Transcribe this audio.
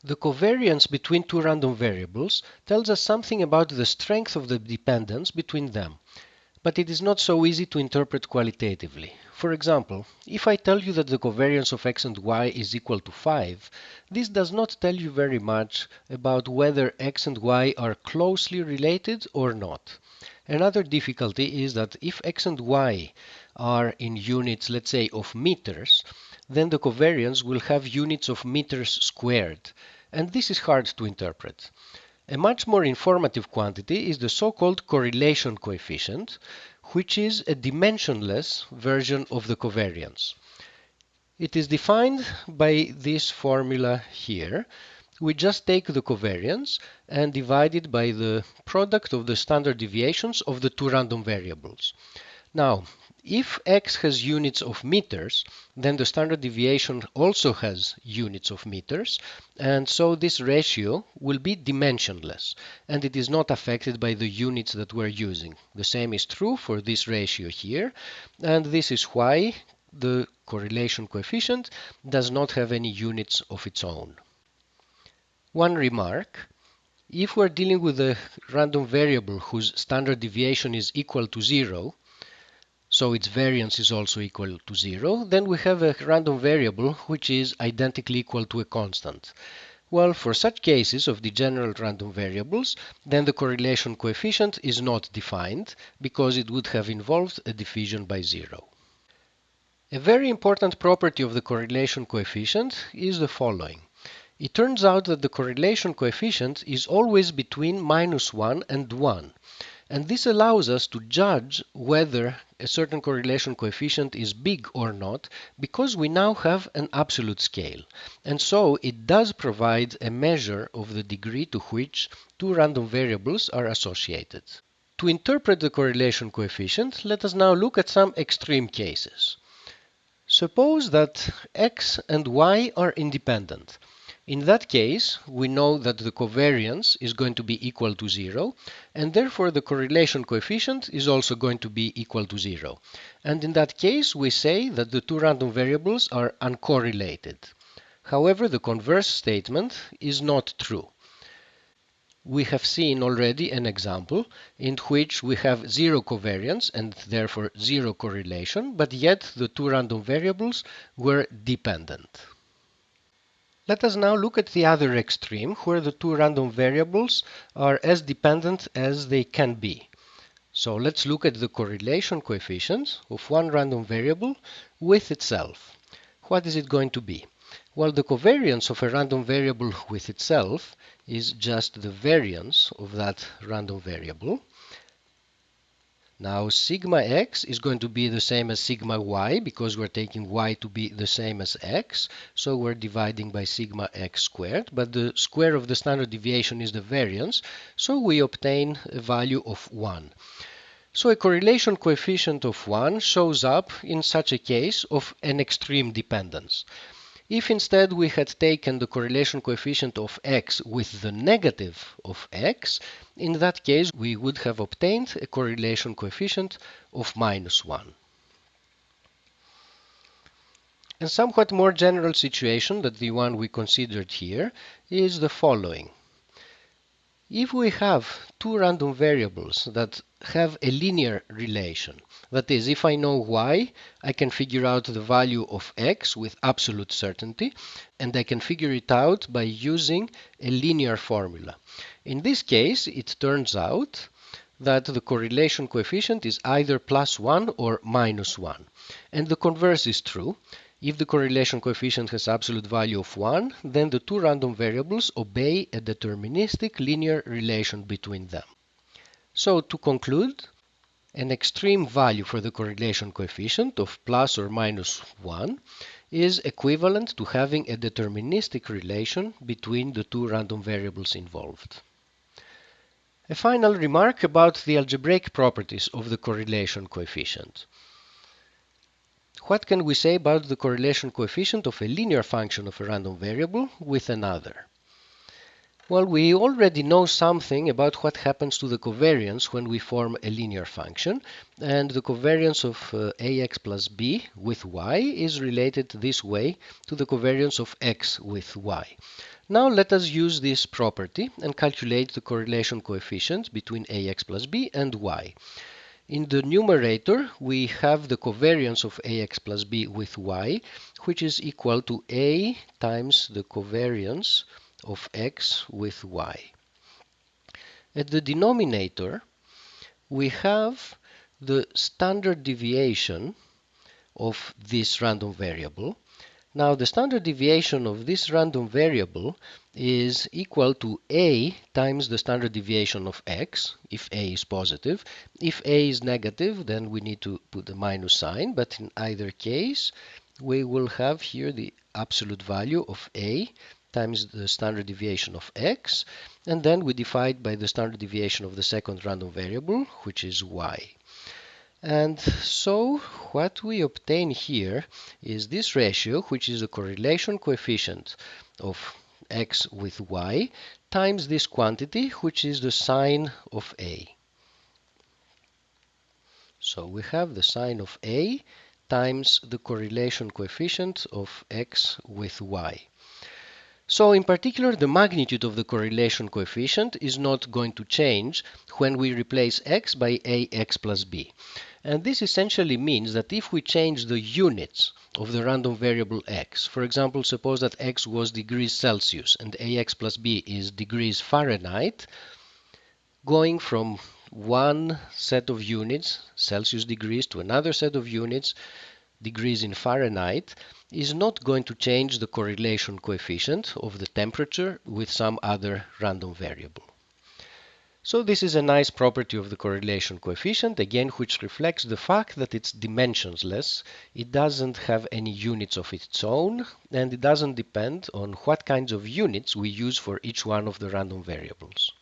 The covariance between two random variables tells us something about the strength of the dependence between them, but it is not so easy to interpret qualitatively. For example, if I tell you that the covariance of x and y is equal to 5, this does not tell you very much about whether x and y are closely related or not. Another difficulty is that if x and y are in units, let's say, of meters, then the covariance will have units of meters squared, and this is hard to interpret. A much more informative quantity is the so-called correlation coefficient, which is a dimensionless version of the covariance. It is defined by this formula here. We just take the covariance and divide it by the product of the standard deviations of the two random variables. Now, if x has units of meters, then the standard deviation also has units of meters, and so this ratio will be dimensionless, and it is not affected by the units that we're using. The same is true for this ratio here, and this is why the correlation coefficient does not have any units of its own. One remark: if we're dealing with a random variable whose standard deviation is equal to 0, so its variance is also equal to 0, then we have a random variable which is identically equal to a constant. Well, for such cases of degenerate random variables, then the correlation coefficient is not defined because it would have involved a division by 0. A very important property of the correlation coefficient is the following. It turns out that the correlation coefficient is always between -1 and 1. And this allows us to judge whether a certain correlation coefficient is big or not, because we now have an absolute scale. And so it does provide a measure of the degree to which two random variables are associated. To interpret the correlation coefficient, let us now look at some extreme cases. Suppose that x and y are independent. In that case, we know that the covariance is going to be equal to 0, and therefore the correlation coefficient is also going to be equal to 0. And in that case, we say that the two random variables are uncorrelated. However, the converse statement is not true. We have seen already an example in which we have 0 covariance and therefore 0 correlation, but yet the two random variables were dependent. Let us now look at the other extreme, where the two random variables are as dependent as they can be. So let's look at the correlation coefficient of one random variable with itself. What is it going to be? Well, the covariance of a random variable with itself is just the variance of that random variable. Now, sigma x is going to be the same as sigma y because we're taking y to be the same as x. So we're dividing by sigma x squared, but the square of the standard deviation is the variance, so we obtain a value of 1. So a correlation coefficient of 1 shows up in such a case of an extreme dependence. If instead we had taken the correlation coefficient of x with the negative of x, in that case we would have obtained a correlation coefficient of -1. A somewhat more general situation than the one we considered here is the following. If we have two random variables that have a linear relation, that is, if I know y, I can figure out the value of x with absolute certainty, and I can figure it out by using a linear formula. In this case, it turns out that the correlation coefficient is either +1 or -1. And the converse is true. If the correlation coefficient has absolute value of 1, then the two random variables obey a deterministic linear relation between them. So to conclude, an extreme value for the correlation coefficient of plus or minus 1 is equivalent to having a deterministic relation between the two random variables involved. A final remark about the algebraic properties of the correlation coefficient. What can we say about the correlation coefficient of a linear function of a random variable with another? Well, we already know something about what happens to the covariance when we form a linear function, and the covariance of ax plus b with y is related this way to the covariance of x with y. Now let us use this property and calculate the correlation coefficient between ax plus b and y. In the numerator, we have the covariance of ax plus b with y, which is equal to a times the covariance of x with y. At the denominator, we have the standard deviation of this random variable. Now, the standard deviation of this random variable is equal to a times the standard deviation of x, if a is positive. If a is negative, then we need to put the minus sign, but in either case, we will have here the absolute value of a times the standard deviation of x, and then we divide by the standard deviation of the second random variable, which is y. And so what we obtain here is this ratio, which is the correlation coefficient of x with y, times this quantity, which is the sine of a. So we have the sine of a times the correlation coefficient of x with y. So in particular, the magnitude of the correlation coefficient is not going to change when we replace x by ax plus b. And this essentially means that if we change the units of the random variable x, for example, suppose that x was degrees Celsius and ax plus b is degrees Fahrenheit, going from one set of units, Celsius degrees, to another set of units, degrees in Fahrenheit, is not going to change the correlation coefficient of the temperature with some other random variable. So this is a nice property of the correlation coefficient, again, which reflects the fact that it's dimensionless. It doesn't have any units of its own, and it doesn't depend on what kinds of units we use for each one of the random variables.